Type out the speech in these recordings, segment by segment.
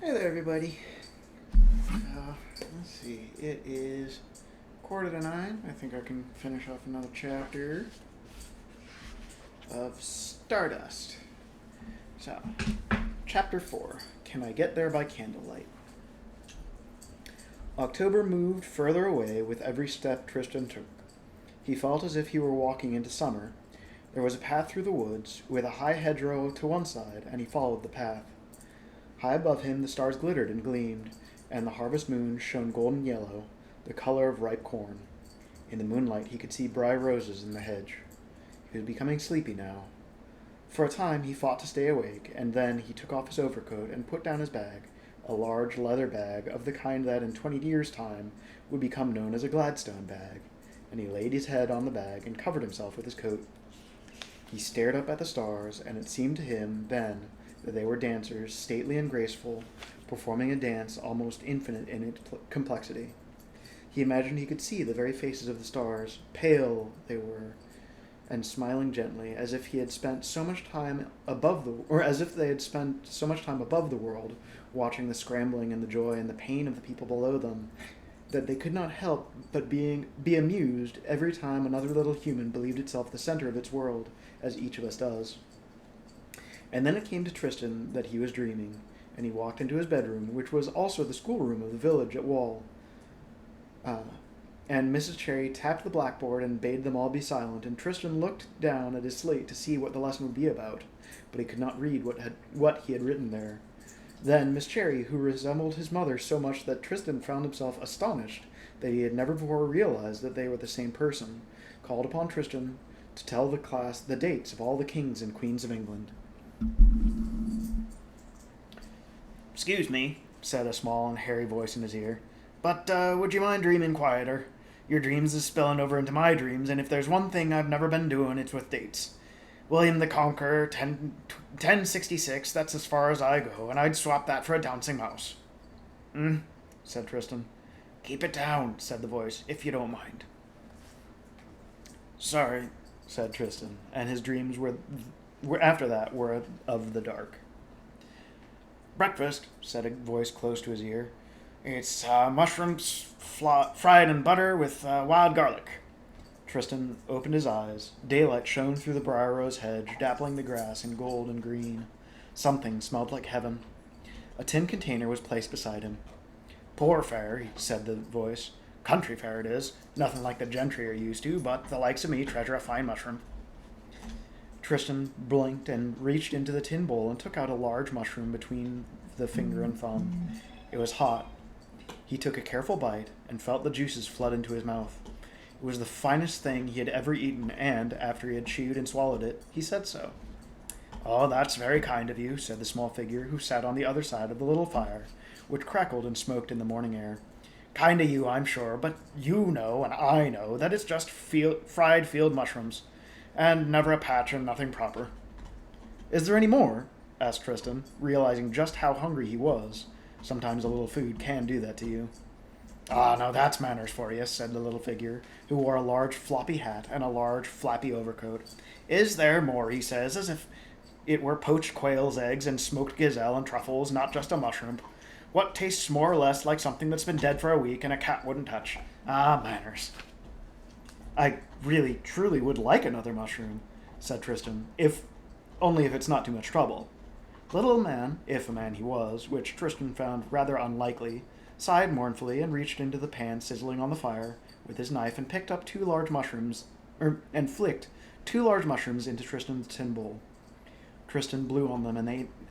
Hey there, everybody. Let's see. It is 8:45. I think I can finish off another chapter of Stardust. So, Chapter 4. Can I get there by candlelight? October moved further away with every step Tristan took. He felt as if he were walking into summer. There was a path through the woods, with a high hedgerow to one side, and he followed the path. High above him the stars glittered and gleamed, and the harvest moon shone golden yellow, the color of ripe corn. In the moonlight he could see briar roses in the hedge. He was becoming sleepy now. For a time he fought to stay awake, and then he took off his overcoat and put down his bag, a large leather bag of the kind that in 20 years' time would become known as a Gladstone bag, and he laid his head on the bag and covered himself with his coat. He stared up at the stars, and it seemed to him then that they were dancers, stately and graceful, performing a dance almost infinite in its complexity. He imagined he could see the very faces of the stars, pale they were, and smiling gently, as if he had spent so much time above the, or as if they had spent so much time above the world, watching the scrambling and the joy and the pain of the people below them, that they could not help but be amused every time another little human believed itself the center of its world, as each of us does. And then it came to Tristan that he was dreaming, and he walked into his bedroom, which was also the schoolroom of the village at Wall. And Mrs. Cherry tapped the blackboard and bade them all be silent, and Tristan looked down at his slate to see what the lesson would be about, but he could not read what he had written there. Then Miss Cherry, who resembled his mother so much that Tristan found himself astonished that he had never before realized that they were the same person, called upon Tristan to tell the class the dates of all the kings and queens of England. "Excuse me," said a small and hairy voice in his ear, "but would you mind dreaming quieter? Your dreams is spilling over into my dreams, and if there's one thing I've never been doing, it's with dates. William the Conqueror, 1066, that's as far as I go, and I'd swap that for a bouncing mouse." Said Tristan. "Keep it down," said the voice, "if you don't mind." "Sorry," said Tristan, and his dreams were after that were of the dark. "Breakfast," said a voice close to his ear. "It's mushrooms fried in butter with wild garlic." Tristan opened his eyes. Daylight shone through the briar rose hedge, dappling the grass in gold and green. Something smelled like heaven. A tin container was placed beside him. "Poor fare," said the voice. "Country fare it is. Nothing like the gentry are used to, but the likes of me treasure a fine mushroom." Tristan blinked and reached into the tin bowl and took out a large mushroom between the finger and thumb. It was hot. He took a careful bite and felt the juices flood into his mouth. It was the finest thing he had ever eaten, and, after he had chewed and swallowed it, he said so. "Oh, that's very kind of you," said the small figure, who sat on the other side of the little fire, which crackled and smoked in the morning air. "Kind of you, I'm sure, but you know, and I know, that it's just fried field mushrooms, and never a patch and nothing proper." "Is there any more?" asked Tristan, realizing just how hungry he was. Sometimes a little food can do that to you. "Ah, no, that's manners for you," said the little figure, who wore a large floppy hat and a large flappy overcoat. "Is there more?" he says, as if it were poached quail's eggs and smoked gazelle and truffles, not just a mushroom. What tastes more or less like something that's been dead for a week and a cat wouldn't touch. Ah, manners." "I really, truly would like another mushroom," said Tristan, only if it's not too much trouble. The little man, if a man he was, which Tristan found rather unlikely, sighed mournfully and reached into the pan sizzling on the fire with his knife and picked up and flicked 2 large mushrooms into Tristan's tin bowl. Tristan blew on them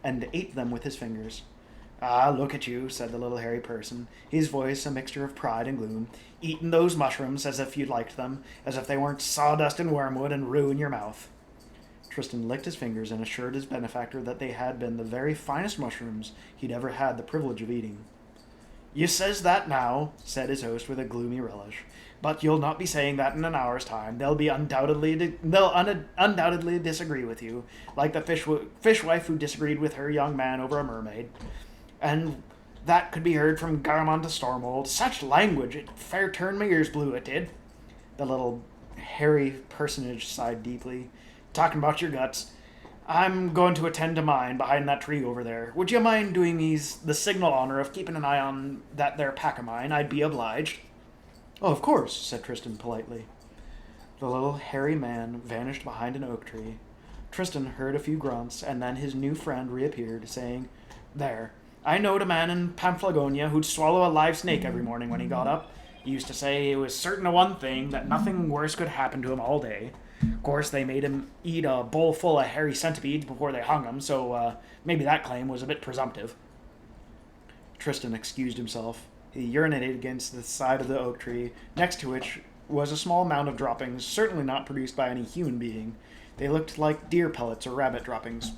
and ate them with his fingers. "Ah, look at you," said the little hairy person, his voice a mixture of pride and gloom, "eating those mushrooms as if you liked them, as if they weren't sawdust and wormwood and ruin your mouth." Tristan licked his fingers and assured his benefactor that they had been the very finest mushrooms he'd ever had the privilege of eating. "You says that now," said his host with a gloomy relish, "but you'll not be saying that in an hour's time. They'll undoubtedly disagree with you, like the fishwife who disagreed with her young man over a mermaid. And that could be heard from Garamond to Stormold. Such language, it fair turned my ears blue, it did." The little hairy personage sighed deeply. "Talking about your guts, I'm going to attend to mine behind that tree over there. Would you mind doing me the signal honor of keeping an eye on that there pack of mine? I'd be obliged. Oh, of course, said Tristan politely. The little hairy man vanished behind an oak tree. Tristan heard a few grunts, and then his new friend reappeared, saying, There, I knowed a man in Pamphlegonia who'd swallow a live snake every morning when he got up. He used to say it was certain of one thing, that nothing worse could happen to him all day. Of course, they made him eat a bowl full of hairy centipedes before they hung him, so maybe that claim was a bit presumptive. Tristan excused himself. He urinated against the side of the oak tree, next to which was a small mound of droppings, certainly not produced by any human being. They looked like deer pellets or rabbit droppings.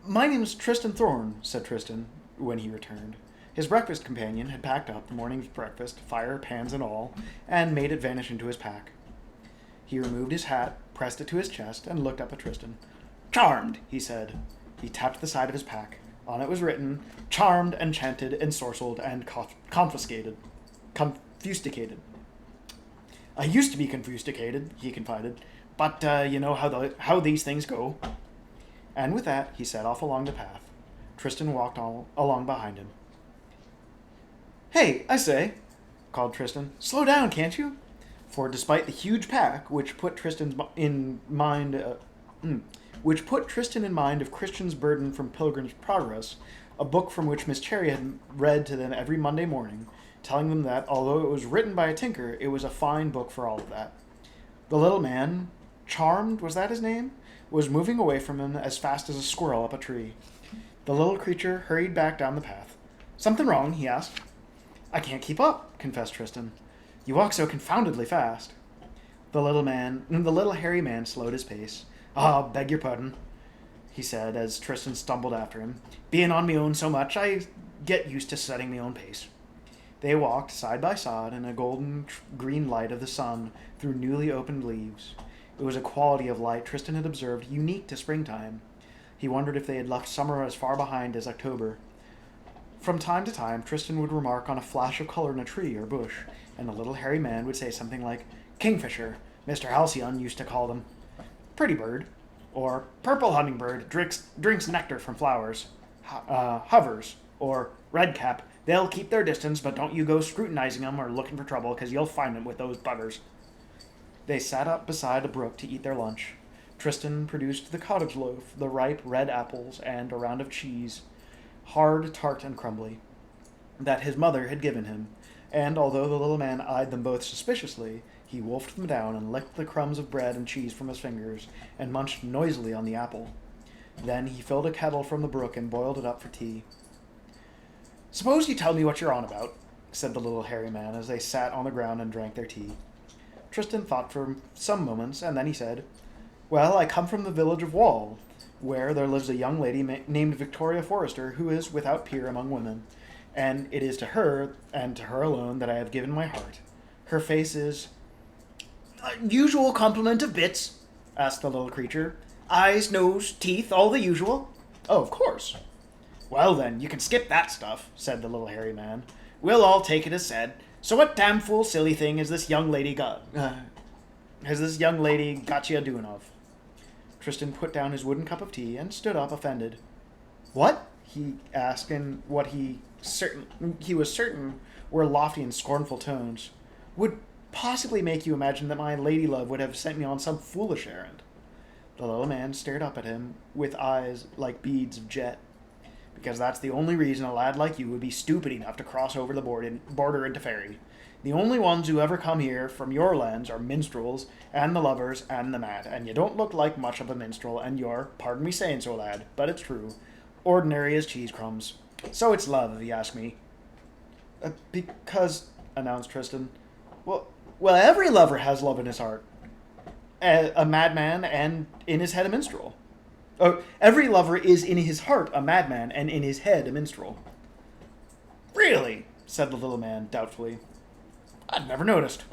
My name's Tristan Thorne, said Tristan, when he returned. His breakfast companion had packed up the morning's breakfast, fire, pans, and all, and made it vanish into his pack. He removed his hat, pressed it to his chest, and looked up at Tristan. Charmed, he said. He tapped the side of his pack. On it was written, Charmed, enchanted, ensorcelled, and confiscated. Confusticated. I used to be confusticated, he confided, but you know how these things go. And with that, he set off along the path. Tristan walked along behind him. Hey, I say, called Tristan. Slow down, can't you? For despite the huge pack, which put Tristan in mind of Christian's Burden from Pilgrim's Progress, a book from which Miss Cherry had read to them every Monday morning, telling them that, although it was written by a tinker, it was a fine book for all of that. The little man, Charmed, was that his name, was moving away from him as fast as a squirrel up a tree. The little creature hurried back down the path. Something wrong? He asked. I can't keep up, confessed Tristan. You walk so confoundedly fast. The little hairy man slowed his pace. Ah, beg your pardon, he said as Tristan stumbled after him. Being on me own so much, I get used to setting me own pace. They walked side by side in a golden green light of the sun through newly opened leaves. It was a quality of light Tristan had observed unique to springtime. He wondered if they had left summer as far behind as October. From time to time, Tristan would remark on a flash of color in a tree or bush, and the little hairy man would say something like, Kingfisher, Mr. Halcyon used to call them. Pretty bird. Or purple hummingbird, drinks nectar from flowers. Hovers. Or redcap, they'll keep their distance, but don't you go scrutinizing them or looking for trouble, because you'll find them with those buggers. They sat up beside a brook to eat their lunch. Tristan produced the cottage loaf, the ripe red apples, and a round of cheese, hard, tart, and crumbly, that his mother had given him, and although the little man eyed them both suspiciously, he wolfed them down and licked the crumbs of bread and cheese from his fingers and munched noisily on the apple. Then he filled a kettle from the brook and boiled it up for tea. Suppose you tell me what you're on about, said the little hairy man as they sat on the ground and drank their tea. Tristan thought for some moments, and then he said, Well, I come from the village of Wall, where there lives a young lady named Victoria Forrester, who is without peer among women, and it is to her, and to her alone, that I have given my heart. Her face is... Usual complement of bits, asked the little creature. Eyes, nose, teeth, all the usual. Oh, of course. Well then, you can skip that stuff, said the little hairy man. We'll all take it as said. So what damn fool silly thing has this young lady got you a doing of? Tristan put down his wooden cup of tea and stood up offended. What? He asked in what he was certain were lofty and scornful tones. Would possibly make you imagine that my lady love would have sent me on some foolish errand. The little man stared up at him with eyes like beads of jet. Because that's the only reason a lad like you would be stupid enough to cross over the border into Fairy. The only ones who ever come here from your lands are minstrels, and the lovers, and the mad, and you don't look like much of a minstrel, and you're, pardon me saying so, lad, but it's true, ordinary as cheese crumbs. So it's love, if you ask me. Because, announced Tristan, well, every lover has love in his heart. A madman, and in his head a minstrel. Oh, every lover is in his heart a madman, and in his head a minstrel. Really? Said the little man, doubtfully. I'd never noticed.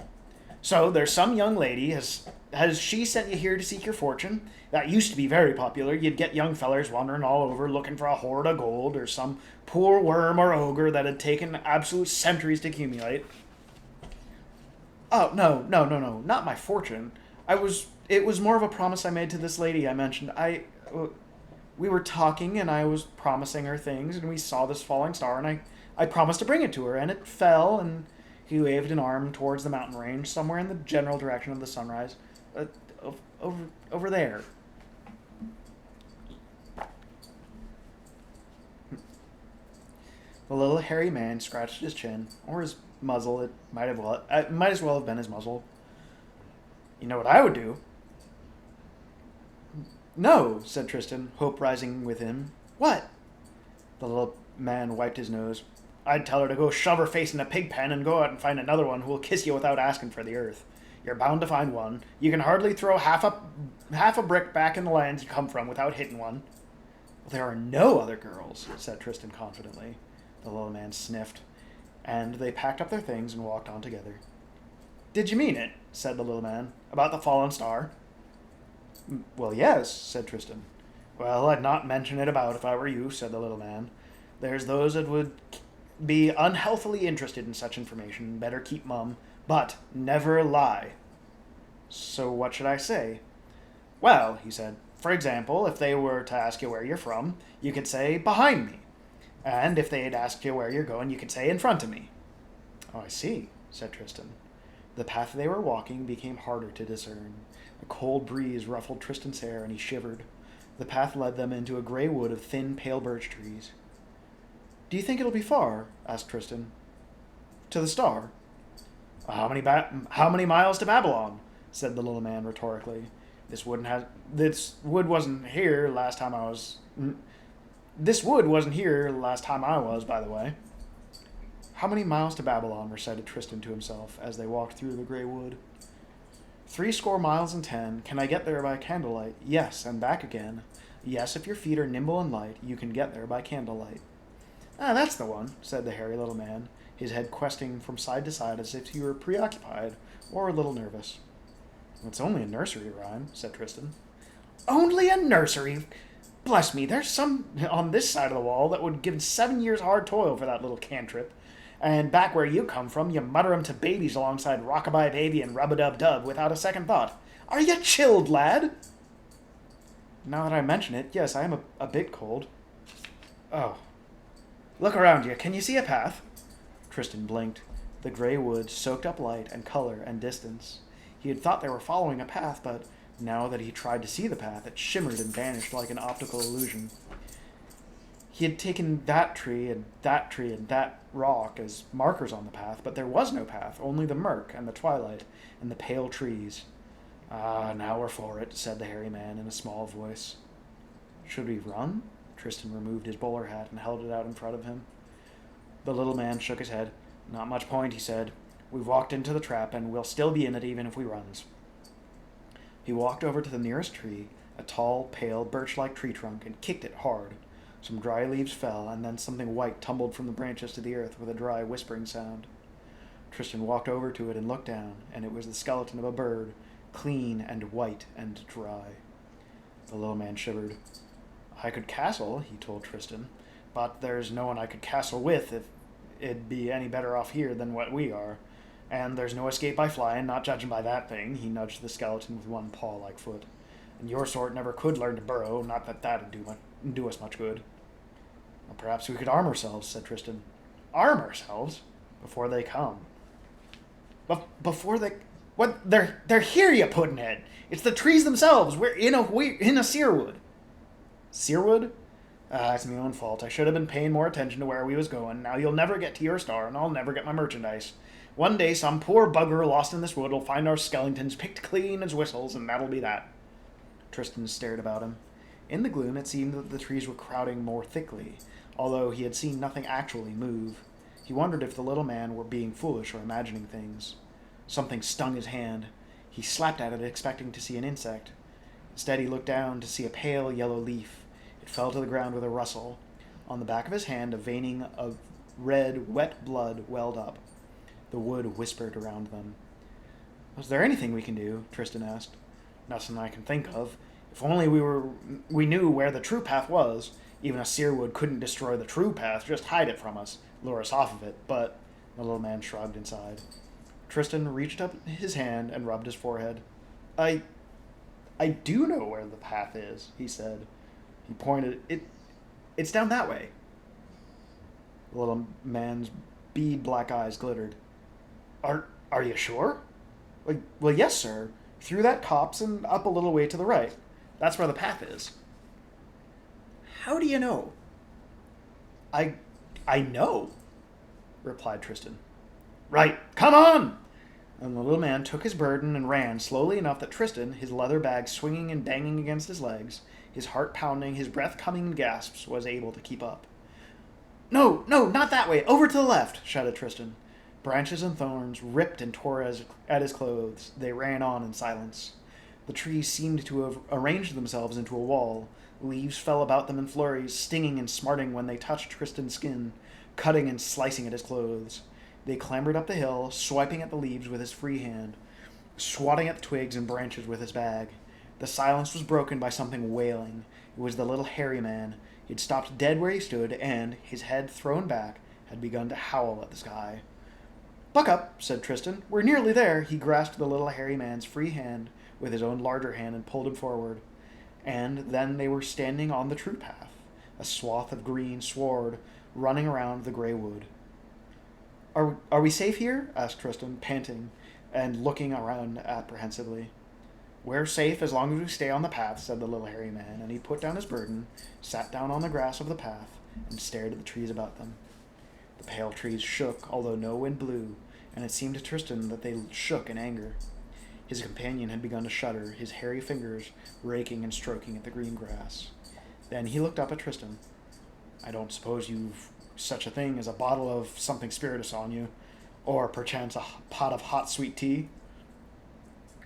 So, there's some young lady, has she sent you here to seek your fortune? That used to be very popular. You'd get young fellers wandering all over looking for a hoard of gold, or some poor worm or ogre that had taken absolute centuries to accumulate. Oh, no, not my fortune. I was It was more of a promise I made to this lady I mentioned. We were talking, and I was promising her things, and we saw this falling star, and I promised to bring it to her, and it fell, and he waved an arm towards the mountain range, somewhere in the general direction of the sunrise. Over there. The little hairy man scratched his chin, or his muzzle. It might as well have been his muzzle. You know what I would do? No, said Tristan, hope rising with him. What? The little man wiped his nose. I'd tell her to go shove her face in a pig pen and go out and find another one who will kiss you without asking for the earth. You're bound to find one. You can hardly throw half a brick back in the lands you come from without hitting one. Well, there are no other girls, said Tristan confidently. The little man sniffed, and they packed up their things and walked on together. Did you mean it? Said the little man. About the fallen star? Well, yes, said Tristan. Well, I'd not mention it about if I were you, said the little man. There's those that would be unhealthily interested in such information. Better keep mum, but never lie. So what should I say? Well, he said, for example, if they were to ask you where you're from, you could say, behind me. And if they'd ask you where you're going, you could say, in front of me. Oh, I see, said Tristan. The path they were walking became harder to discern. A cold breeze ruffled Tristan's hair, and he shivered. The path led them into a gray wood of thin, pale birch trees. Do you think it'll be far? Asked Tristan. To the star? How many miles to Babylon? Said the little man rhetorically. This wood wasn't here last time I was. This wood wasn't here last time I was, by the way. How many miles to Babylon? Recited Tristan to himself as they walked through the grey wood. 70 miles and 10. Can I get there by candlelight? Yes, and back again. Yes, if your feet are nimble and light, you can get there by candlelight. Ah, that's the one, said the hairy little man, his head questing from side to side as if he were preoccupied or a little nervous. It's only a nursery rhyme, said Tristan. Only a nursery? Bless me, there's some on this side of the wall that would give 7 years hard toil for that little cantrip. And back where you come from, you mutter 'em to babies alongside Rockabye Baby and Rub-a-Dub-Dub without a second thought. Are you chilled, lad? Now that I mention it, yes, I am a bit cold. Oh. Look around you. Can you see a path? Tristan blinked. The grey wood soaked up light and color and distance. He had thought they were following a path, but now that he tried to see the path, it shimmered and vanished like an optical illusion. He had taken that tree and that tree and that rock as markers on the path, but there was no path, only the murk and the twilight and the pale trees. Ah, now we're for it, said the hairy man in a small voice. Should we run? Tristan removed his bowler hat and held it out in front of him. The little man shook his head. Not much point, he said. We've walked into the trap, and we'll still be in it even if we runs. He walked over to the nearest tree, a tall, pale, birch-like tree trunk, and kicked it hard. Some dry leaves fell, and then something white tumbled from the branches to the earth with a dry, whispering sound. Tristan walked over to it and looked down, and it was the skeleton of a bird, clean and white and dry. The little man shivered. I could castle, he told Tristan, but there's no one I could castle with if it'd be any better off here than what we are. And there's no escape by flying, not judging by that thing. He nudged the skeleton with one paw-like foot. And your sort never could learn to burrow, not that that'd do us much good. Well, perhaps we could arm ourselves, said Tristan. Arm ourselves? Before they come. Before they... What? They're here, you puddin'head. It's the trees themselves. We're in a searwood. Searwood? It's my own fault. I should have been paying more attention to where we was going. Now you'll never get to your star, and I'll never get my merchandise. One day some poor bugger lost in this wood will find our skeletons picked clean as whistles, and that'll be that. Tristan stared about him. In the gloom, it seemed that the trees were crowding more thickly, although he had seen nothing actually move. He wondered if the little man were being foolish or imagining things. Something stung his hand. He slapped at it, expecting to see an insect. Instead, he looked down to see a pale yellow leaf. It fell to the ground with a rustle. On the back of his hand, a veining of red, wet blood welled up. The wood whispered around them. Was there anything we can do? Tristan asked. Nothing I can think of. If only we knew where the true path was. Even a searwood couldn't destroy the true path, just hide it from us, lure us off of it. But the little man shrugged inside. Tristan reached up his hand and rubbed his forehead. I do know where the path is, he said. He pointed. It's down that way. The little man's bead black eyes glittered. Are you sure? Well, yes, sir. Through that copse and up a little way to the right. That's where the path is. How do you know? I I know, replied Tristan. Right, come on! And the little man took his burden and ran slowly enough that Tristan, his leather bag swinging and banging against his legs, his heart pounding, his breath coming in gasps, was able to keep up. No, no, not that way. Over to the left, shouted Tristan. Branches and thorns ripped and tore at his clothes. They ran on in silence. The trees seemed to have arranged themselves into a wall. Leaves fell about them in flurries, stinging and smarting when they touched Tristan's skin, cutting and slicing at his clothes. They clambered up the hill, swiping at the leaves with his free hand, swatting at the twigs and branches with his bag. The silence was broken by something wailing. It was the little hairy man. He had stopped dead where he stood and, his head thrown back, had begun to howl at the sky. Buck up, said Tristan. We're nearly there. He grasped the little hairy man's free hand with his own larger hand and pulled him forward. And then they were standing on the true path, a swath of green sward running around the grey wood. Are we safe here? Asked Tristan, panting and looking around apprehensively. We're safe as long as we stay on the path, said the little hairy man, and he put down his burden, sat down on the grass of the path, and stared at the trees about them. The pale trees shook, although no wind blew, and it seemed to Tristan that they shook in anger. His companion had begun to shudder, his hairy fingers raking and stroking at the green grass. Then he looked up at Tristan. I don't suppose you've such a thing as a bottle of something spirituous on you, or perchance a pot of hot sweet tea?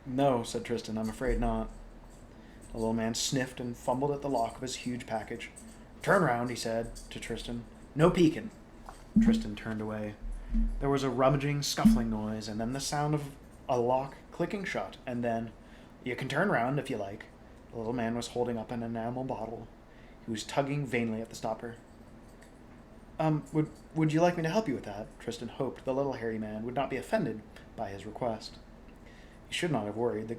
No, said Tristan, I'm afraid not. The little man sniffed and fumbled at the lock of his huge package. Turn round, he said to Tristan. No peeking. Tristan turned away. There was a rummaging, scuffling noise, and then the sound of a lock clicking shut, and then, you can turn round if you like. The little man was holding up an enamel bottle. He was tugging vainly at the stopper. Would you like me to help you with that? Tristan hoped the little hairy man would not be offended by his request. He should not have worried.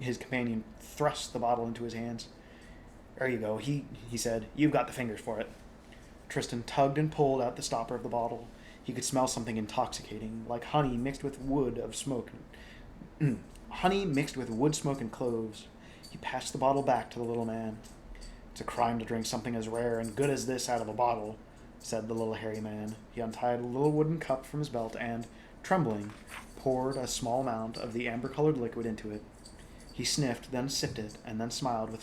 His companion thrust the bottle into his hands. There you go, he said. You've got the fingers for it. Tristan tugged and pulled out the stopper of the bottle. He could smell something intoxicating, like honey mixed with wood smoke and cloves. He passed the bottle back to the little man. It's a crime to drink something as rare and good as this out of a bottle, said the little hairy man. He untied a little wooden cup from his belt and, trembling, poured a small amount of the amber-colored liquid into it. He sniffed, then sipped it, and then smiled with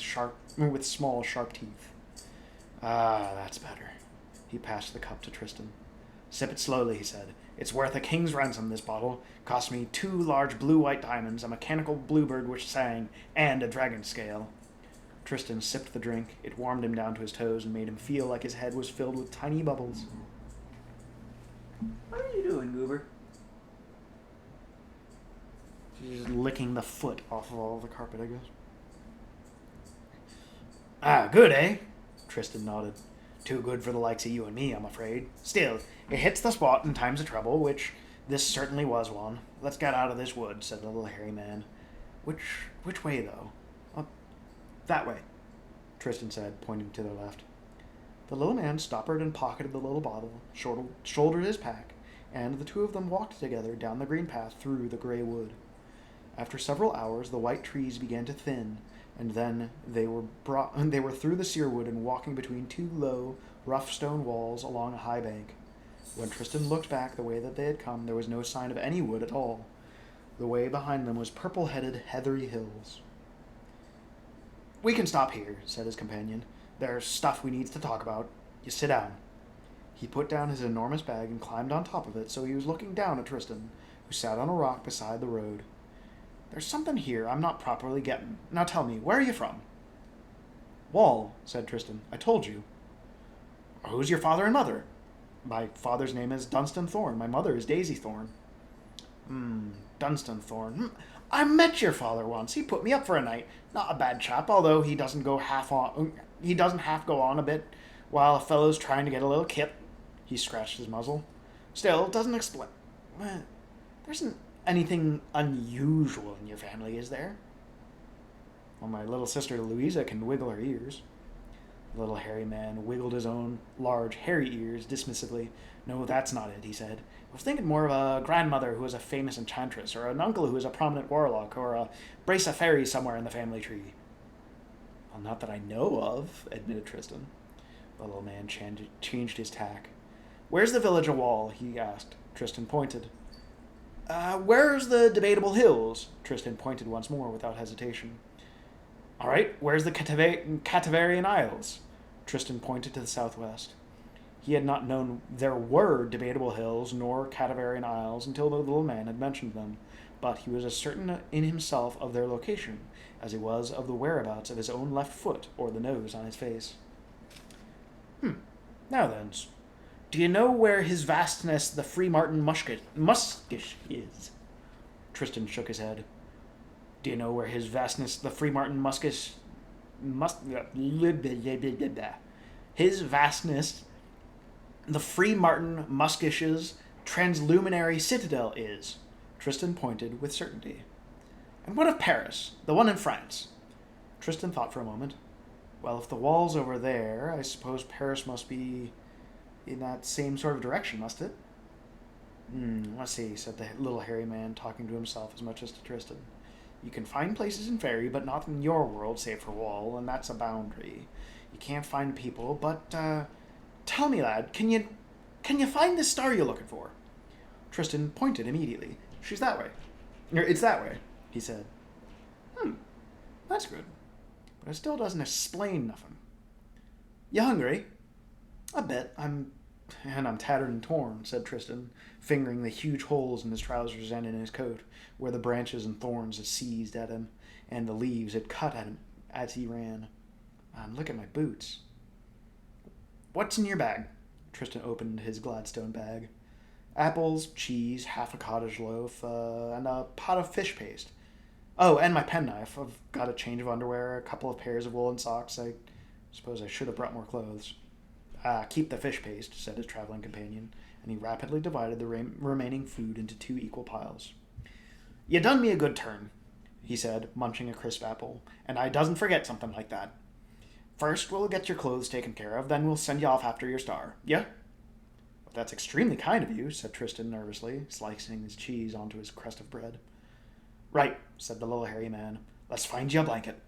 small, sharp teeth. Ah, that's better. He passed the cup to Tristan. Sip it slowly, he said. It's worth a king's ransom, this bottle. Cost me 2 large blue-white diamonds, a mechanical bluebird which sang, and a dragon scale. Tristan sipped the drink. It warmed him down to his toes and made him feel like his head was filled with tiny bubbles. What are you doing, Goober? She's just licking the foot off of all the carpet, I guess. Ah, good, eh? Tristan nodded. Too good for the likes of you and me, I'm afraid. Still, it hits the spot in times of trouble, which this certainly was one. Let's get out of this wood, said the little hairy man. Which way, though? That way, Tristan said, pointing to the left. The little man stoppered and pocketed the little bottle, shouldered his pack, and the two of them walked together down the green path through the grey wood. After several hours, the white trees began to thin, and then they were through the sear wood and walking between 2 low, rough stone walls along a high bank. When Tristan looked back the way that they had come, there was no sign of any wood at all. The way behind them was purple-headed, heathery hills. We can stop here, said his companion. There's stuff we need to talk about. You sit down. He put down his enormous bag and climbed on top of it, so he was looking down at Tristan, who sat on a rock beside the road. There's something here I'm not properly getting. Now tell me, where are you from? Wall, said Tristan. I told you. Who's your father and mother? My father's name is Dunstan Thorn. My mother is Daisy Thorn. Dunstan Thorn. I met your father once. He put me up for a night. Not a bad chap, although he doesn't half go on a bit while a fellow's trying to get a little kip. He scratched his muzzle. Still, it doesn't explain. There isn't anything unusual in your family, is there? Well, my little sister Louisa can wiggle her ears. The little hairy man wiggled his own large, hairy ears dismissively. No, that's not it, he said. I was thinking more of a grandmother who is a famous enchantress, or an uncle who is a prominent warlock, or a brace of fairies somewhere in the family tree. Well, not that I know of, admitted Tristan. The little man changed his tack. Where's the village wall? He asked. Tristan pointed. Where's the Debatable Hills? Tristan pointed once more without hesitation. All right, where's the Catavarian Isles? Tristan pointed to the southwest. He had not known there were Debatable Hills nor Catavarian Isles until the little man had mentioned them, but he was as certain in himself of their location as he was of the whereabouts of his own left foot or the nose on his face. Now then, do you know where his vastness the Free Martin Muskish is? Tristan shook his head. Do you know where his vastness the Free Martin his vastness the Free Martin Muskish's transluminary citadel is? Tristan pointed with certainty. And what of Paris, the one in France? Tristan thought for a moment. Well, if the wall's over there, I suppose Paris must be in that same sort of direction, must it? Let's see, said the little hairy man, talking to himself as much as to Tristan. You can find places in Fairy, but not in your world, save for wall, and that's a boundary. You can't find people, but, tell me, lad, can you find the star you're looking for? Tristan pointed immediately. She's that way. It's that way, he said. That's good. But it still doesn't explain nothing. You hungry? A bit. I'm tattered and torn, said Tristan, fingering the huge holes in his trousers and in his coat, where the branches and thorns had seized at him, and the leaves had cut at him as he ran. Look at my boots. What's in your bag? Tristan opened his Gladstone bag. Apples, cheese, half a cottage loaf, and a pot of fish paste. Oh, and my penknife. I've got a change of underwear, a couple of pairs of woolen socks. I suppose I should have brought more clothes. Keep the fish paste, said his traveling companion, and he rapidly divided the remaining food into 2 equal piles. You done me a good turn, he said, munching a crisp apple, and I doesn't forget something like that. First, we'll get your clothes taken care of, then we'll send you off after your star. Yeah? Well, that's extremely kind of you, said Tristan nervously, slicing his cheese onto his crust of bread. Right, said the little hairy man. Let's find you a blanket.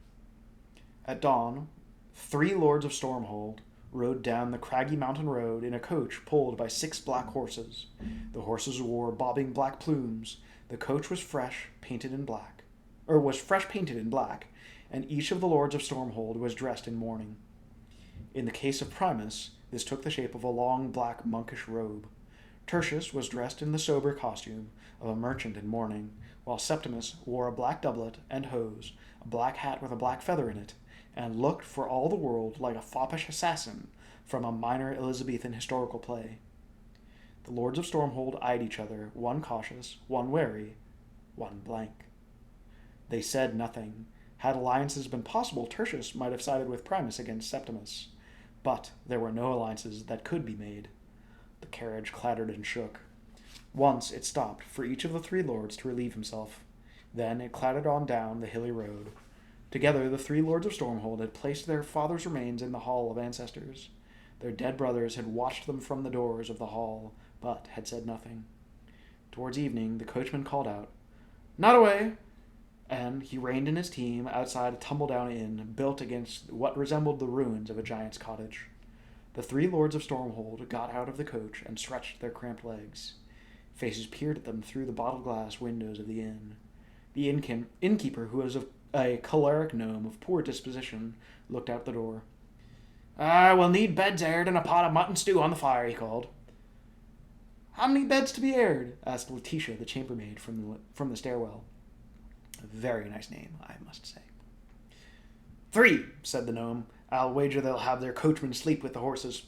At dawn, 3 lords of Stormhold rode down the craggy mountain road in a coach pulled by 6 black horses. The horses wore bobbing black plumes. The coach was fresh painted in black, and each of the lords of Stormhold was dressed in mourning. In the case of Primus, this took the shape of a long black monkish robe. Tertius was dressed in the sober costume of a merchant in mourning, while Septimus wore a black doublet and hose, a black hat with a black feather in it, and looked for all the world like a foppish assassin from a minor Elizabethan historical play. The lords of Stormhold eyed each other, one cautious, one wary, one blank. They said nothing. Had alliances been possible, Tertius might have sided with Primus against Septimus, but there were no alliances that could be made. The carriage clattered and shook. Once it stopped for each of the 3 lords to relieve himself. Then it clattered on down the hilly road. Together, the 3 lords of Stormhold had placed their father's remains in the Hall of Ancestors. Their dead brothers had watched them from the doors of the hall, but had said nothing. Towards evening, the coachman called out, "Not away!" and he reined in his team outside a tumble-down inn built against what resembled the ruins of a giant's cottage. The 3 lords of Stormhold got out of the coach and stretched their cramped legs. Faces peered at them through the bottle-glass windows of the inn. The innkeeper, who was a choleric gnome of poor disposition, looked out the door. We'll need beds aired and a pot of mutton stew on the fire," he called. "How many beds to be aired?" asked Letitia, the chambermaid, from the stairwell. A very nice name, I must say. 3, said the gnome. "I'll wager they'll have their coachman sleep with the horses."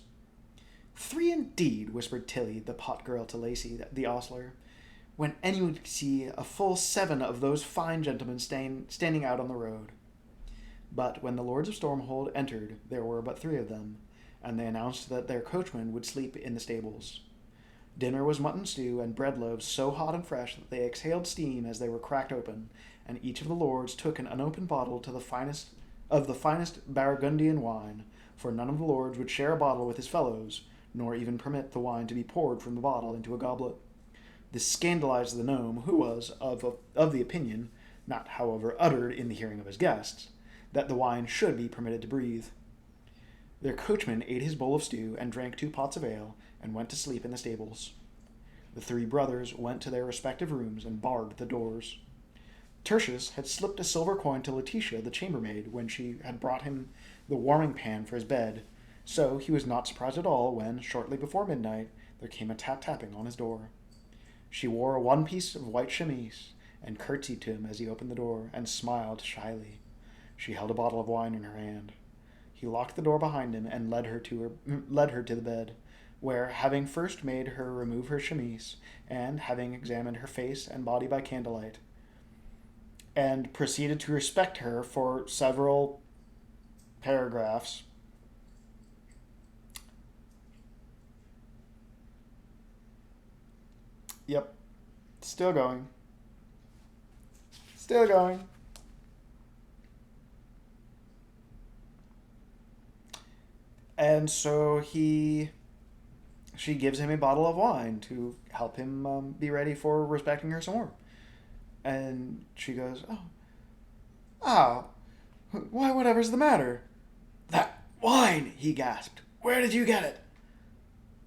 3 indeed, whispered Tilly, the pot girl, to Lacey, the ostler, when anyone could see a full 7 of those fine gentlemen standing out on the road. But when the lords of Stormhold entered, there were but 3 of them, and they announced that their coachman would sleep in the stables. Dinner was mutton stew and bread loaves so hot and fresh that they exhaled steam as they were cracked open, and each of the lords took an unopened bottle to the finest Burgundian wine, for none of the lords would share a bottle with his fellows, nor even permit the wine to be poured from the bottle into a goblet. This scandalized the gnome, who was of the opinion, not however uttered in the hearing of his guests, that the wine should be permitted to breathe. Their coachman ate his bowl of stew and drank 2 pots of ale, and went to sleep in the stables. The 3 brothers went to their respective rooms and barred the doors. Tertius had slipped a silver coin to Letitia, the chambermaid, when she had brought him the warming pan for his bed, so he was not surprised at all when, shortly before midnight, there came a tap-tapping on his door. She wore one piece of white chemise, and curtsied to him as he opened the door, and smiled shyly. She held a bottle of wine in her hand. He locked the door behind him and led her to the bed, where, having first made her remove her chemise, and having examined her face and body by candlelight, and proceeded to respect her for several paragraphs. Yep, still going. Still going. And so she gives him a bottle of wine to help him be ready for respecting her some more. And she goes, oh, why, whatever's the matter? That wine, he gasped. Where did you get it?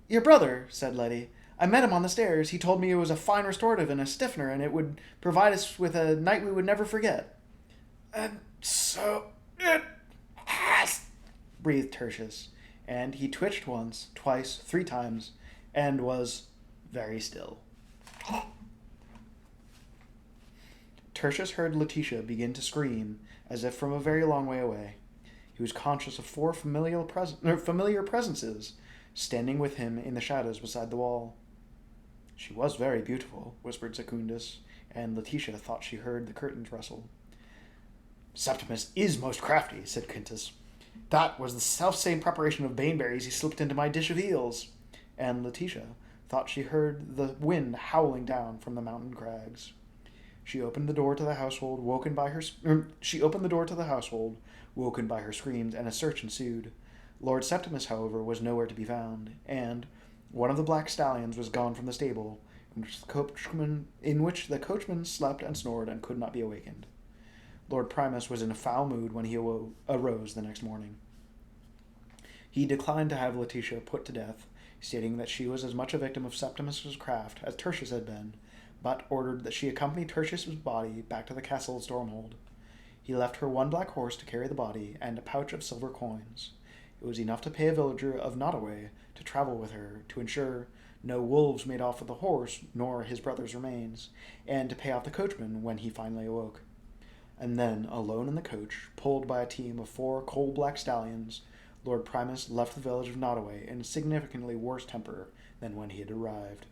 Your brother, said Letty. I met him on the stairs. He told me it was a fine restorative and a stiffener, and it would provide us with a night we would never forget. And so it has, breathed Tertius, and he twitched once, twice, 3 times, and was very still. Tertius heard Letitia begin to scream, as if from a very long way away. He was conscious of 4 familiar presences standing with him in the shadows beside the wall. She was very beautiful, whispered Secundus, and Letitia thought she heard the curtains rustle. Septimus is most crafty, said Quintus. That was the self-same preparation of baneberries he slipped into my dish of eels. And Letitia thought she heard the wind howling down from the mountain crags. She opened the door to the household, woken by her screams, and a search ensued. Lord Septimus, however, was nowhere to be found, and one of the black stallions was gone from the stable, in which the coachman slept and snored and could not be awakened. Lord Primus was in a foul mood when he arose the next morning. He declined to have Letitia put to death, stating that she was as much a victim of Septimus's craft as Tertius had been, but ordered that she accompany Tertius's body back to the castle Stormhold. He left her 1 black horse to carry the body and a pouch of silver coins. It was enough to pay a villager of Nottoway to travel with her, to ensure no wolves made off with the horse nor his brother's remains, and to pay off the coachman when he finally awoke. And then, alone in the coach, pulled by a team of 4 coal-black stallions, Lord Primus left the village of Nottoway in a significantly worse temper than when he had arrived.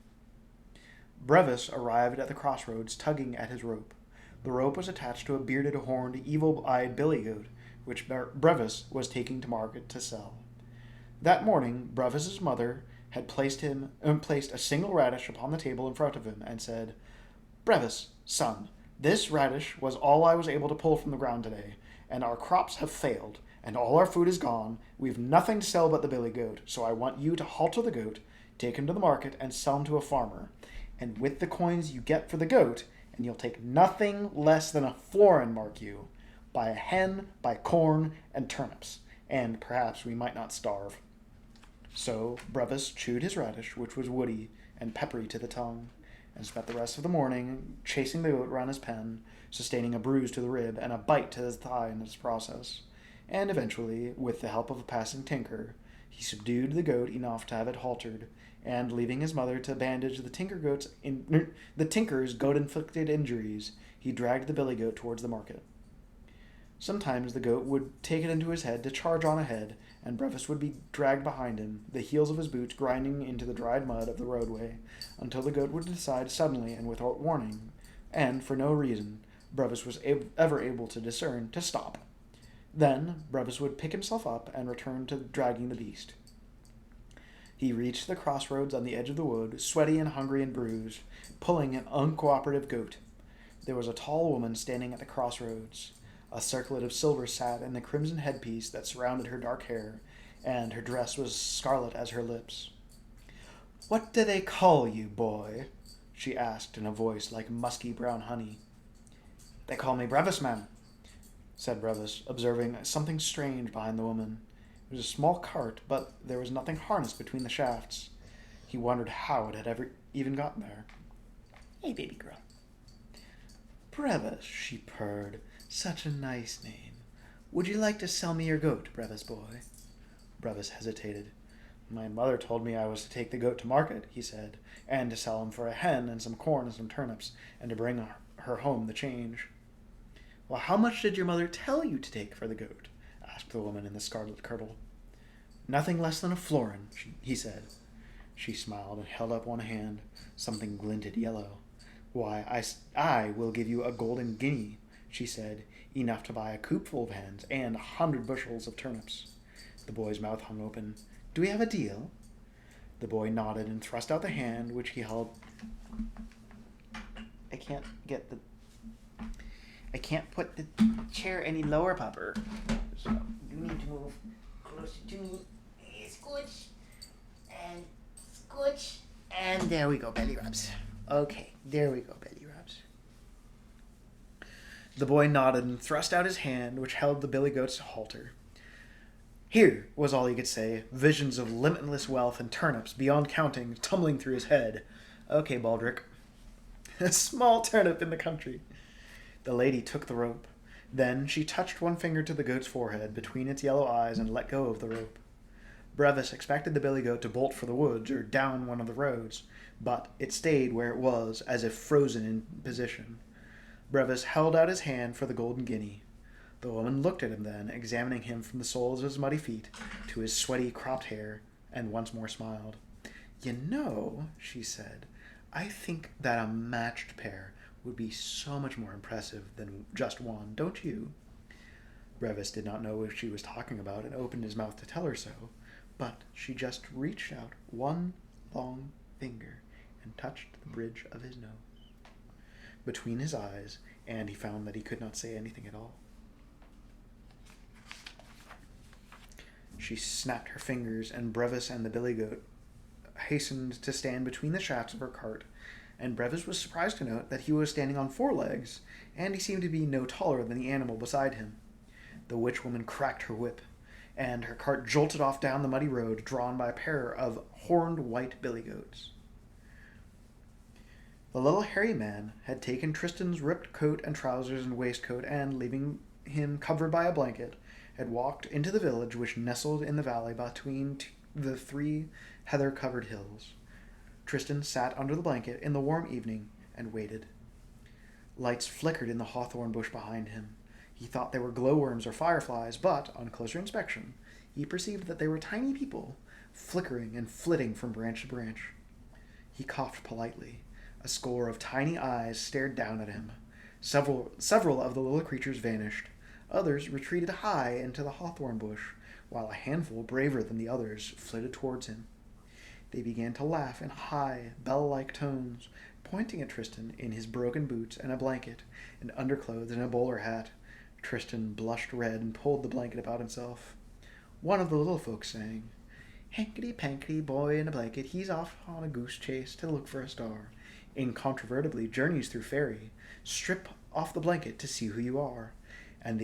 Brevis arrived at the crossroads, tugging at his rope. The rope was attached to a bearded, horned, evil-eyed billy goat, which Brevis was taking to market to sell. That morning, Brevis's mother had placed a single radish upon the table in front of him, and said, Brevis, son, this radish was all I was able to pull from the ground today, and our crops have failed, and all our food is gone. We've nothing to sell but the billy goat, so I want you to halter the goat, take him to the market, and sell him to a farmer. And with the coins you get for the goat, and you'll take nothing less than a florin, mark you, buy a hen, buy corn, and turnips, and perhaps we might not starve. So Brevis chewed his radish, which was woody and peppery to the tongue, and spent the rest of the morning chasing the goat round his pen, sustaining a bruise to the rib and a bite to his thigh in this process. And eventually, with the help of a passing tinker, he subdued the goat enough to have it haltered, and leaving his mother to bandage the tinker's goat-inflicted injuries, he dragged the billy goat towards the market. Sometimes the goat would take it into his head to charge on ahead, and Brevis would be dragged behind him, the heels of his boots grinding into the dried mud of the roadway, until the goat would decide suddenly and without warning, and for no reason Brevis was ever able to discern, to stop. Then Brevis would pick himself up and return to dragging the beast. He reached the crossroads on the edge of the wood, sweaty and hungry and bruised, pulling an uncooperative goat. There was a tall woman standing at the crossroads. A circlet of silver sat in the crimson headpiece that surrounded her dark hair, and her dress was scarlet as her lips. "What do they call you, boy?" she asked in a voice like musky brown honey. "They call me Brevis, ma'am," said Brevis, observing something strange behind the woman. It was a small cart, but there was nothing harnessed between the shafts. He wondered how it had ever even gotten there. "Hey, baby girl." "Brevis," she purred. "Such a nice name. Would you like to sell me your goat, Brevis boy?" Brevis hesitated. "My mother told me I was to take the goat to market," he said, "and to sell him for a hen and some corn and some turnips, and to bring her home the change." "Well, how much did your mother tell you to take for the goat?" asked the woman in the scarlet kirtle. "Nothing less than a florin," he said. She smiled and held up one hand. Something glinted yellow. "Why, I will give you a golden guinea," she said, "enough to buy a coopful of hens and 100 bushels of turnips." The boy's mouth hung open. "Do we have a deal?" The boy nodded and thrust out the hand which he held. I can't put the chair any lower, Pupper. So you need to move closer to me. Scooch. And scooch. And there we go, belly rubs. Okay, there we go, belly rubs. The boy nodded and thrust out his hand, which held the billy goat's halter. "Here," was all he could say, visions of limitless wealth and turnips beyond counting tumbling through his head. "Okay, Baldric." "A small turnip in the country." The lady took the rope. Then she touched one finger to the goat's forehead between its yellow eyes and let go of the rope. Brevis expected the billy goat to bolt for the woods or down one of the roads, but it stayed where it was, as if frozen in position. Brevis held out his hand for the golden guinea. The woman looked at him then, examining him from the soles of his muddy feet to his sweaty cropped hair, and once more smiled. "You know," she said, "I think that a matched pair would be so much more impressive than just one, don't you?" Brevis did not know what she was talking about and opened his mouth to tell her so, but she just reached out one long finger and touched the bridge of his nose between his eyes, and he found that he could not say anything at all. She snapped her fingers, and Brevis and the billy goat hastened to stand between the shafts of her cart, and Brevis was surprised to note that he was standing on 4 legs, and he seemed to be no taller than the animal beside him. The witch woman cracked her whip, and her cart jolted off down the muddy road, drawn by a pair of horned white billy goats. The little hairy man had taken Tristan's ripped coat and trousers and waistcoat, and, leaving him covered by a blanket, had walked into the village which nestled in the valley between the 3 heather-covered hills. Tristan sat under the blanket in the warm evening and waited. Lights flickered in the hawthorn bush behind him. He thought they were glowworms or fireflies, but, on closer inspection, he perceived that they were tiny people, flickering and flitting from branch to branch. He coughed politely. A score of tiny eyes stared down at him. Several of the little creatures vanished. Others retreated high into the hawthorn bush, while a handful, braver than the others, flitted towards him. They began to laugh in high, bell-like tones, pointing at Tristan in his broken boots and a blanket, and underclothes and a bowler hat. Tristan blushed red and pulled the blanket about himself. One of the little folks sang, "Hankety-pankety boy in a blanket, he's off on a goose chase to look for a star. Incontrovertibly journeys through fairy. Strip off the blanket to see who you are." And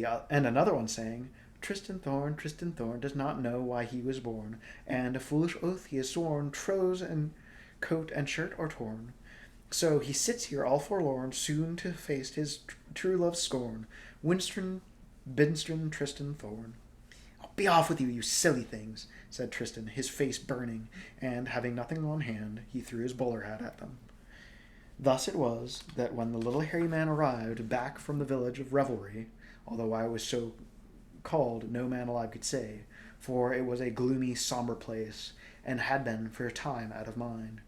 another one sang, Tristan Thorn does not know why he was born, and a foolish oath he has sworn, trows and coat and shirt are torn. So he sits here all forlorn, soon to face his true love's scorn. Winstron, Binstron, Tristan Thorn. "Oh, be off with you, you silly things," said Tristan, his face burning, and, having nothing on hand, he threw his bowler hat at them. Thus it was that when the little hairy man arrived back from the village of revelry, although why it was so called no man alive could say, for it was a gloomy, somber place, and had been for a time out of mind,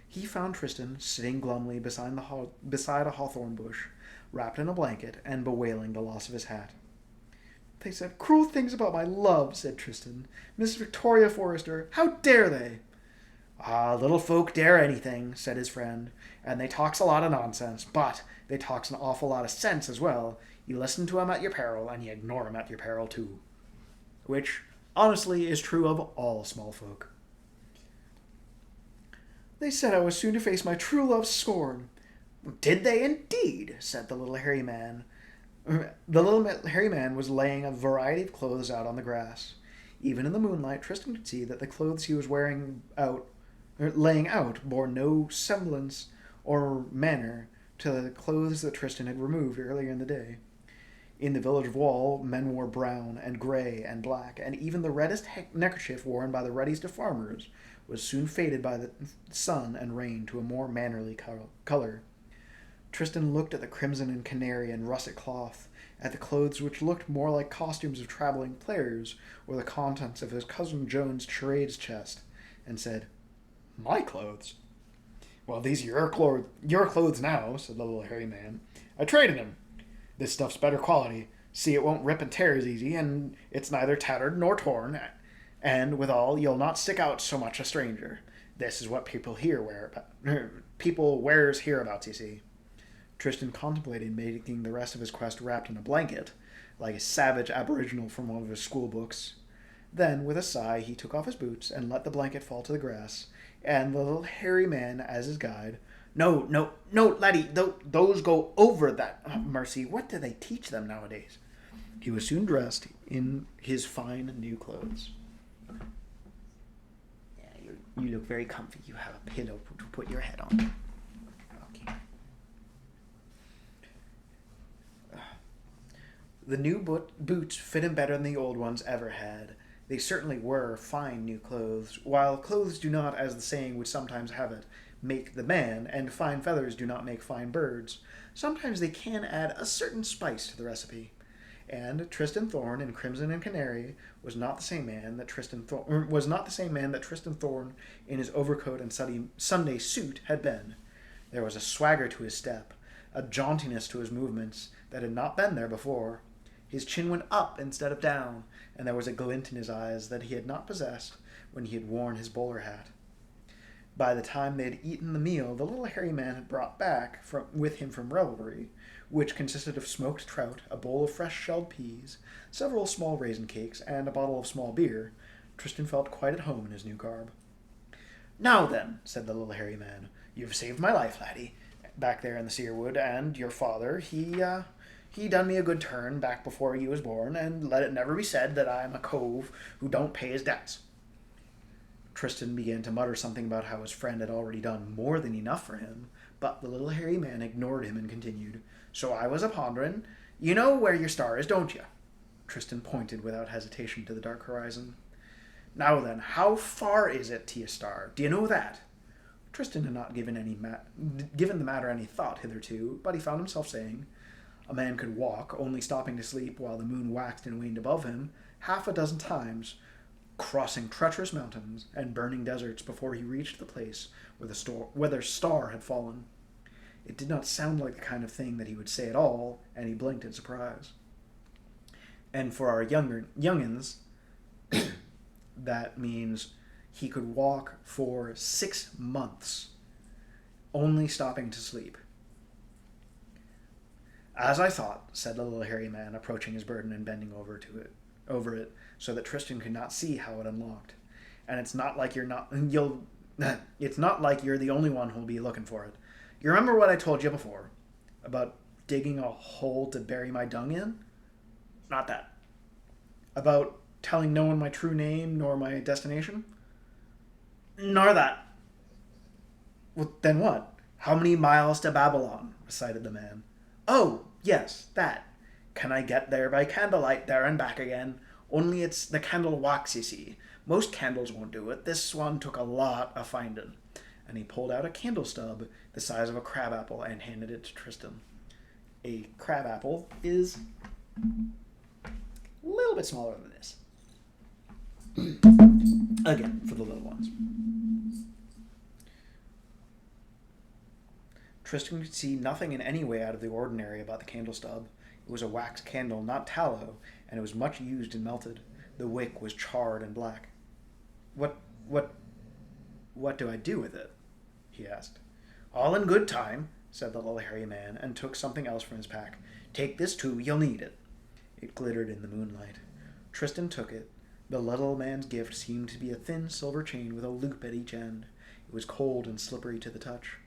he found Tristan sitting glumly beside a hawthorn bush, wrapped in a blanket, and bewailing the loss of his hat. "They said cruel things about my love," said Tristan. "Miss Victoria Forrester, how dare they?" Ah, little folk dare anything, said his friend, and they talks a lot of nonsense, but they talks an awful lot of sense as well. You listen to 'em at your peril, and you ignore 'em at your peril too. Which, honestly, is true of all small folk. They said I was soon to face my true love's scorn. Did they indeed? Said the little hairy man. The little hairy man was laying a variety of clothes out on the grass. Even in the moonlight, Tristan could see that the clothes he was laying out bore no semblance or manner to the clothes that Tristan had removed earlier in the day. In the village wall, men wore brown and gray and black, and even the reddest neckerchief worn by the readiest of farmers was soon faded by the sun and rain to a more mannerly color. Tristan looked at the crimson and canary and russet cloth, at the clothes which looked more like costumes of traveling players or the contents of his cousin Joan's charades chest, and said, "My clothes?" "Well, these are your clothes now," said the little hairy man. "I traded them. This stuff's better quality. See, it won't rip and tear as easy, and it's neither tattered nor torn, and withal, you'll not stick out so much a stranger. This is what people wears hereabouts, you see." Tristan contemplated making the rest of his quest wrapped in a blanket, like a savage aboriginal from one of his school books. Then, with a sigh, he took off his boots and let the blanket fall to the grass, and the little hairy man as his guide. "No, no, no, laddie, those go over that. Oh, mercy, what do they teach them nowadays?" He was soon dressed in his fine new clothes. "Yeah, you look very comfy. You have a pillow to put your head on." Okay. The new boots fit him better than the old ones ever had. They certainly were fine new clothes, while clothes do not, as the saying would sometimes have it, make the man, and fine feathers do not make fine birds. Sometimes they can add a certain spice to the recipe. And Tristan Thorn in Crimson and Canary was not the same man that Tristan Thorn in his overcoat and Sunday suit had been. There was a swagger to his step, a jauntiness to his movements that had not been there before. His chin went up instead of down, and there was a glint in his eyes that he had not possessed when he had worn his bowler hat. By the time they had eaten the meal, the little hairy man had brought back with him from revelry, which consisted of smoked trout, a bowl of fresh shelled peas, several small raisin cakes, and a bottle of small beer. Tristan felt quite at home in his new garb. "Now then," said the little hairy man, "you've saved my life, laddie, back there in the Searwood, and your father, he done me a good turn back before you was born, and let it never be said that I'm a cove who don't pay his debts." Tristan began to mutter something about how his friend had already done more than enough for him, but the little hairy man ignored him and continued, "So I was a-pondering. You know where your star is, don't you?" Tristan pointed without hesitation to the dark horizon. "Now then, how far is it to your star? Do you know that?" Tristan had not given the matter any thought hitherto, but he found himself saying, a man could walk, only stopping to sleep while the moon waxed and waned above him, half a dozen times, crossing treacherous mountains and burning deserts before he reached the place where their star had fallen. It did not sound like the kind of thing that he would say at all, and he blinked in surprise. And for our youngins, that means he could walk for 6 months, only stopping to sleep. "As I thought," said the little hairy man, approaching his burden and bending over it, so that Tristan could not see how it unlocked. "And it's not like you're the only one who'll be looking for it. You remember what I told you before about digging a hole to bury my dung in? Not that. About telling no one my true name nor my destination? Nor that." "Well, then what? How many miles to Babylon?" recited the man. "Oh, yes, that. Can I get there by candlelight there and back again? Only it's the candle wax, you see. Most candles won't do it. This one took a lot of finding." And he pulled out a candle stub the size of a crabapple and handed it to Tristan. A crabapple is a little bit smaller than this. Again, for the little ones. Tristan could see nothing in any way out of the ordinary about the candle stub. It was a wax candle, not tallow, and it was much used and melted. The wick was charred and black. What What do I do with it? He asked. All in good time, said the little hairy man, and took something else from his pack. Take this too, you'll need it. It glittered in the moonlight. Tristan took it. The little man's gift seemed to be a thin silver chain with a loop at each end. It was cold and slippery to the touch.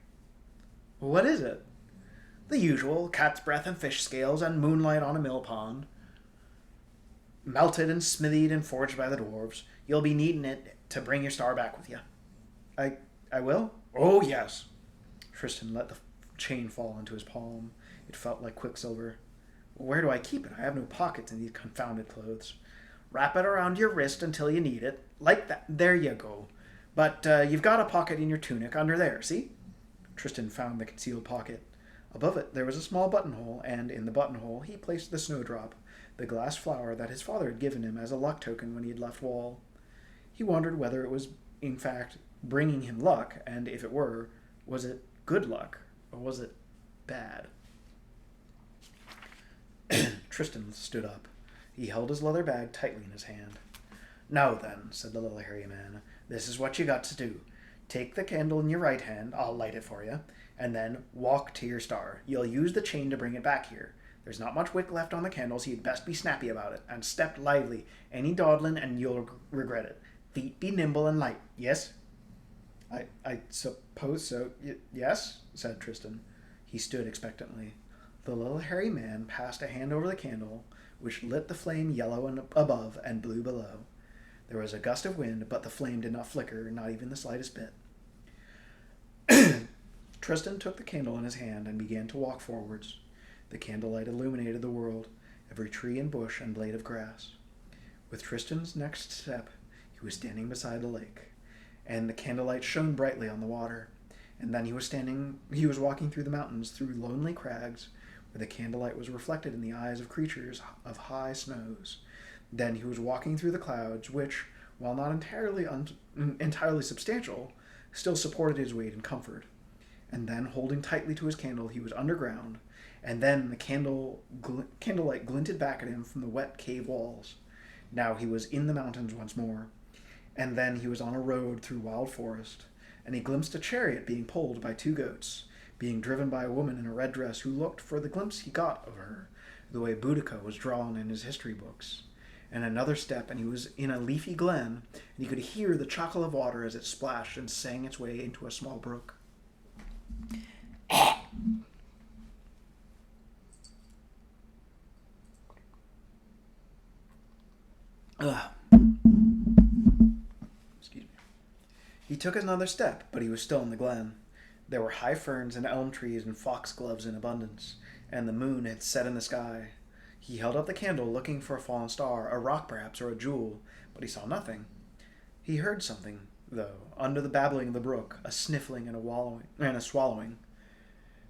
What is it? The usual, cat's breath and fish scales and moonlight on a mill pond. Melted and smithied and forged by the dwarves. You'll be needing it to bring your star back with you. I will? Oh, yes. Tristan let the chain fall into his palm. It felt like quicksilver. Where do I keep it? I have no pockets in these confounded clothes. Wrap it around your wrist until you need it. Like that. There you go. But you've got a pocket in your tunic under there, see? Tristan found the concealed pocket. Above it there was a small buttonhole, and in the buttonhole he placed the snowdrop, the glass flower that his father had given him as a luck token when he had left Wall. He wondered whether it was, in fact, bringing him luck, and if it were, was it good luck, or was it bad? Tristan stood up. He held his leather bag tightly in his hand. Now then, said the little hairy man, this is what you got to do. Take the candle in your right hand, I'll light it for you, and then walk to your star. You'll use the chain to bring it back here. There's not much wick left on the candle, so you'd best be snappy about it, and step lively. Any dawdling, and you'll regret it. Feet be nimble and light, yes? I suppose so, yes, said Tristan. He stood expectantly. The little hairy man passed a hand over the candle, which lit the flame yellow above and blue below. There was a gust of wind, but the flame did not flicker, not even the slightest bit. Tristan took the candle in his hand and began to walk forwards. The candlelight illuminated the world, every tree and bush and blade of grass. With Tristan's next step, he was standing beside the lake, and the candlelight shone brightly on the water. And then he was walking through the mountains, through lonely crags, where the candlelight was reflected in the eyes of creatures of high snows. Then he was walking through the clouds, which, while not entirely substantial, still supported his weight and comfort. And then, holding tightly to his candle, he was underground, and then the candlelight glinted back at him from the wet cave walls. Now he was in the mountains once more, and then he was on a road through wild forest, and he glimpsed a chariot being pulled by two goats, being driven by a woman in a red dress who looked, for the glimpse he got of her, the way Boudica was drawn in his history books. And another step, and he was in a leafy glen, and he could hear the chuckle of water as it splashed and sang its way into a small brook. Excuse me. He took another step, but he was still in the glen. There were high ferns and elm trees and foxgloves in abundance, and the moon had set in the sky. He held up the candle, looking for a fallen star, a rock perhaps, or a jewel, but he saw nothing. He heard something, though, under the babbling of the brook, a sniffling and a swallowing,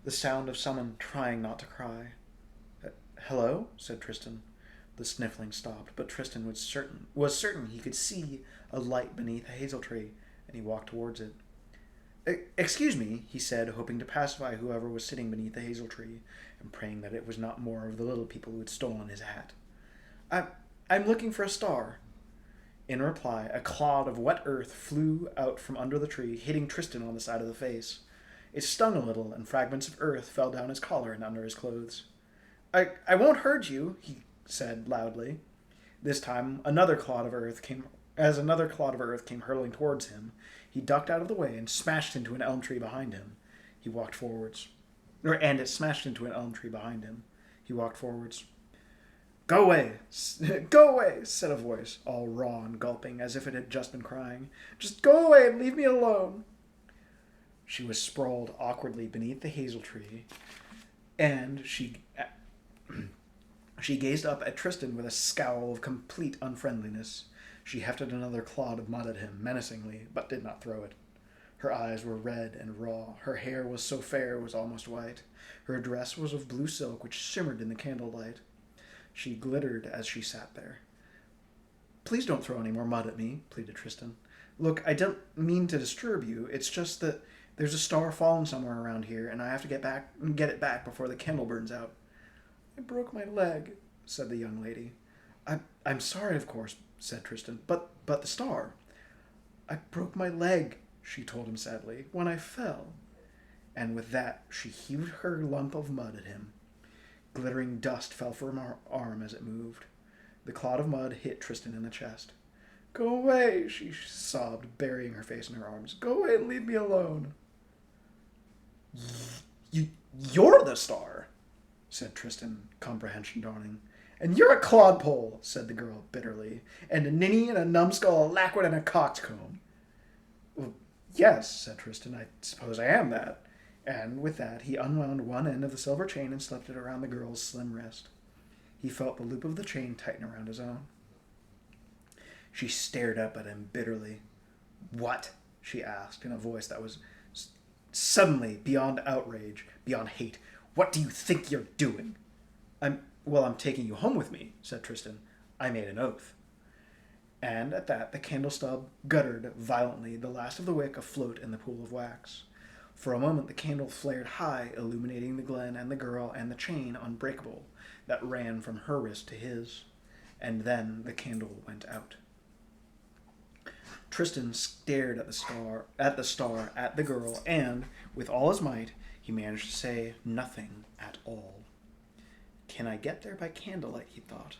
the sound of someone trying not to cry. Hello? Said Tristan. The sniffling stopped, but Tristan was certain he could see a light beneath a hazel tree, and he walked towards it. Excuse me, he said, hoping to pacify whoever was sitting beneath the hazel tree, and praying that it was not more of the little people who had stolen his hat. I'm looking for a star. In reply, a clod of wet earth flew out from under the tree, hitting Tristan on the side of the face. It stung a little, and fragments of earth fell down his collar and under his clothes. I won't hurt you, he said loudly. This time, another clod of earth came hurtling towards him. He ducked out of the way and smashed into an elm tree behind him. He walked forwards. And it smashed into an elm tree behind him. He walked forwards. Go away! Go away! Said a voice, all raw and gulping, as if it had just been crying. Just go away and leave me alone! She was sprawled awkwardly beneath the hazel tree, and she gazed up at Tristan with a scowl of complete unfriendliness. She hefted another clod of mud at him, menacingly, but did not throw it. Her eyes were red and raw. Her hair was so fair it was almost white. Her dress was of blue silk, which shimmered in the candlelight. She glittered as she sat there. Please don't throw any more mud at me, pleaded Tristan. Look, I don't mean to disturb you. It's just that there's a star fallen somewhere around here, and I have to get it back before the candle burns out. I broke my leg, said the young lady. I'm sorry, of course, said Tristan, but the star. I broke my leg, she told him sadly, "when I fell." And with that, she heaved her lump of mud at him. Glittering dust fell from her arm as it moved. The clod of mud hit Tristan in the chest. "Go away," she sobbed, burying her face in her arms. "Go away and leave me alone." You're the star," said Tristan, comprehension dawning. "And you're a clodpole," said the girl bitterly. "And a ninny and a numbskull, a lackwit and a coxcomb." "Well, yes," said Tristan, "I suppose I am that." And with that, he unwound one end of the silver chain and slipped it around the girl's slim wrist. He felt the loop of the chain tighten around his own. She stared up at him bitterly. "What?" she asked in a voice that was suddenly beyond outrage, beyond hate. "What do you think you're doing?" I'm taking you home with me," said Tristan. "I made an oath." And at that, the candle stub guttered violently, the last of the wick afloat in the pool of wax. For a moment, the candle flared high, illuminating the glen and the girl and the chain unbreakable that ran from her wrist to his. And then the candle went out. Tristan stared at the star, at the girl, and, with all his might, he managed to say nothing at all. "Can I get there by candlelight?" he thought.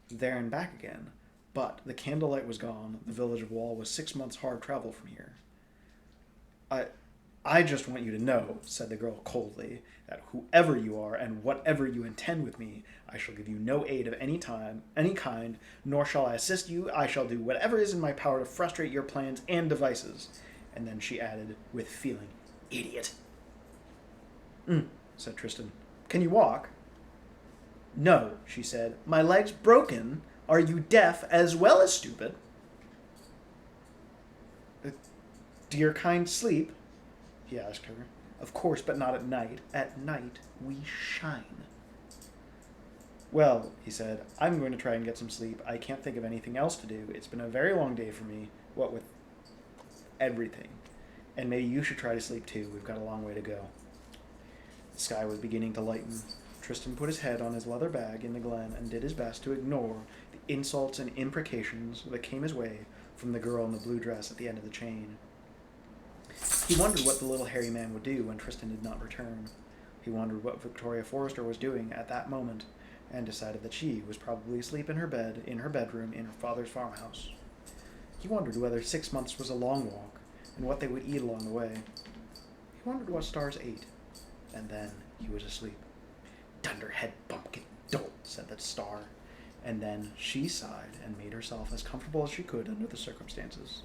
There and back again. But the candlelight was gone. The village wall was 6 months' hard travel from here. I just want you to know," said the girl coldly, "that whoever you are and whatever you intend with me, I shall give you no aid of any kind, nor shall I assist you. I shall do whatever is in my power to frustrate your plans and devices." And then she added, with feeling, "Idiot." Said Tristan. "Can you walk?" "No," she said. "My leg's broken. Are you deaf as well as stupid?" "Do your kind sleep?" he asked her. "Of course, but not at night. At night, we shine." "Well," he said, "I'm going to try and get some sleep. I can't think of anything else to do. It's been a very long day for me, what with everything. And maybe you should try to sleep too. We've got a long way to go." The sky was beginning to lighten. Tristan put his head on his leather bag in the glen and did his best to ignore the insults and imprecations that came his way from the girl in the blue dress at the end of the chain. He wondered what the little hairy man would do when Tristan did not return. He wondered what Victoria Forrester was doing at that moment, and decided that she was probably asleep in her bed, in her bedroom, in her father's farmhouse. He wondered whether 6 months was a long walk, and what they would eat along the way. He wondered what stars ate, and then he was asleep. "Dunderhead bumpkin dolt," said the star, and then she sighed and made herself as comfortable as she could under the circumstances.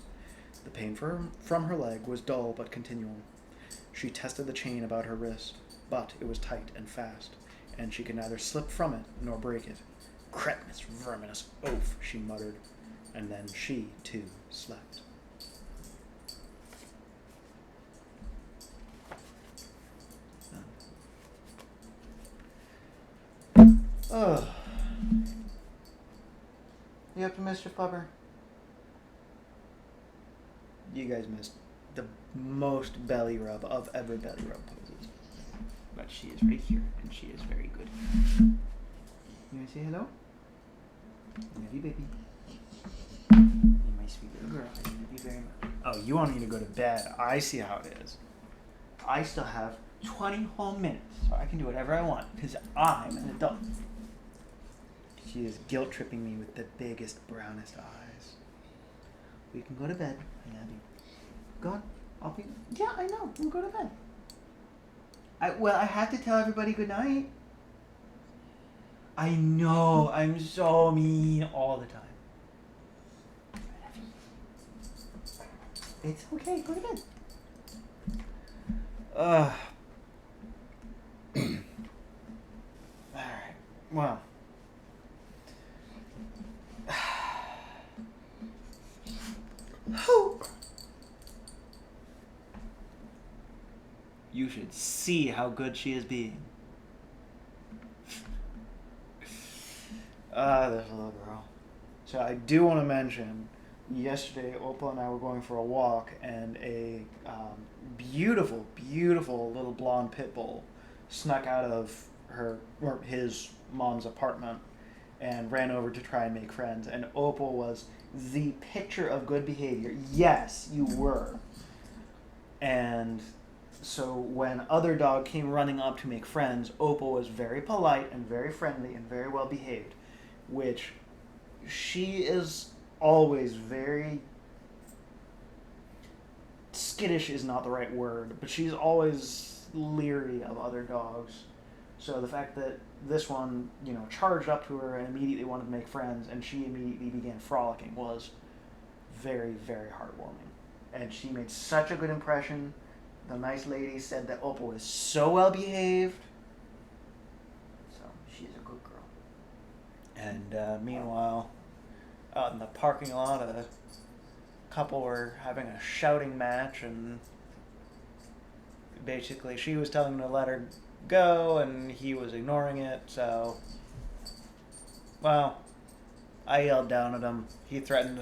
The pain from her leg was dull but continual. She tested the chain about her wrist, but it was tight and fast, and she could neither slip from it nor break it. "Cretinous, verminous oaf," she muttered, and then she, too, slept. Oh. You up to Mr. Flubber? You guys missed the most belly rub of ever belly rub poses. But she is right here, and she is very good. You want to say hello? Love you, baby. You're my sweet little girl. I love you very much. Oh, you want me to go to bed? I see how it is. I still have 20 whole minutes, so I can do whatever I want, because I'm an adult. She is guilt-tripping me with the biggest, brownest eyes. We can go to bed. I love you. Go on. Yeah, I know. We'll go to bed. I have to tell everybody good night. I know. I'm so mean all the time. I love you. It's okay. Go to bed. Alright. Well. You should see how good she is being. There's a little girl. So I do want to mention, yesterday Opal and I were going for a walk, and a beautiful, beautiful little blonde pit bull snuck out of his mom's apartment and ran over to try and make friends. And Opal was the picture of good behavior. Yes, you were. And so when other dog came running up to make friends, Opal was very polite and very friendly and very well behaved, which she is always very skittish is not the right word, but she's always leery of other dogs. So the fact that this one, charged up to her and immediately wanted to make friends, and she immediately began frolicking was very, very heartwarming. And she made such a good impression. The nice lady said that Opal is so well behaved. So she's a good girl. And meanwhile, out in the parking lot, a couple were having a shouting match, and basically she was telling him to let her go, and he was ignoring it. So, well, I yelled down at him. He threatened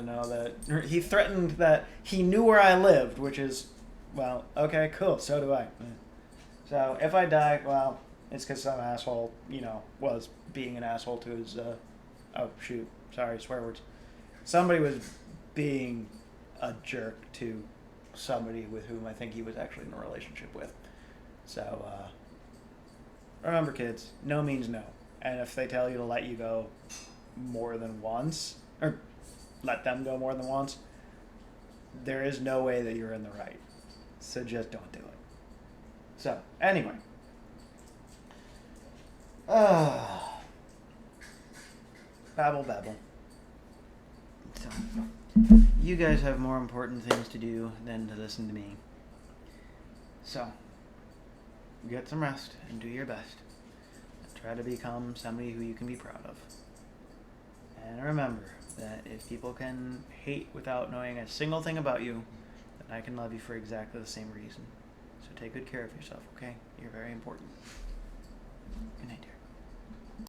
that he knew where I lived, which is, well, okay, cool, so do I. So if I die, well, it's because some asshole, was being an asshole to his, oh, shoot, sorry, swear words. Somebody was being a jerk to somebody with whom I think he was actually in a relationship with. So, remember, kids, no means no. And if they tell you to let you go more than once, or let them go more than once, there is no way that you're in the right. So just don't do it. So, anyway. Babble. So, you guys have more important things to do than to listen to me. So, get some rest and do your best. Try to become somebody who you can be proud of. And remember that if people can hate without knowing a single thing about you, then I can love you for exactly the same reason. So take good care of yourself, okay? You're very important. Good night, dear.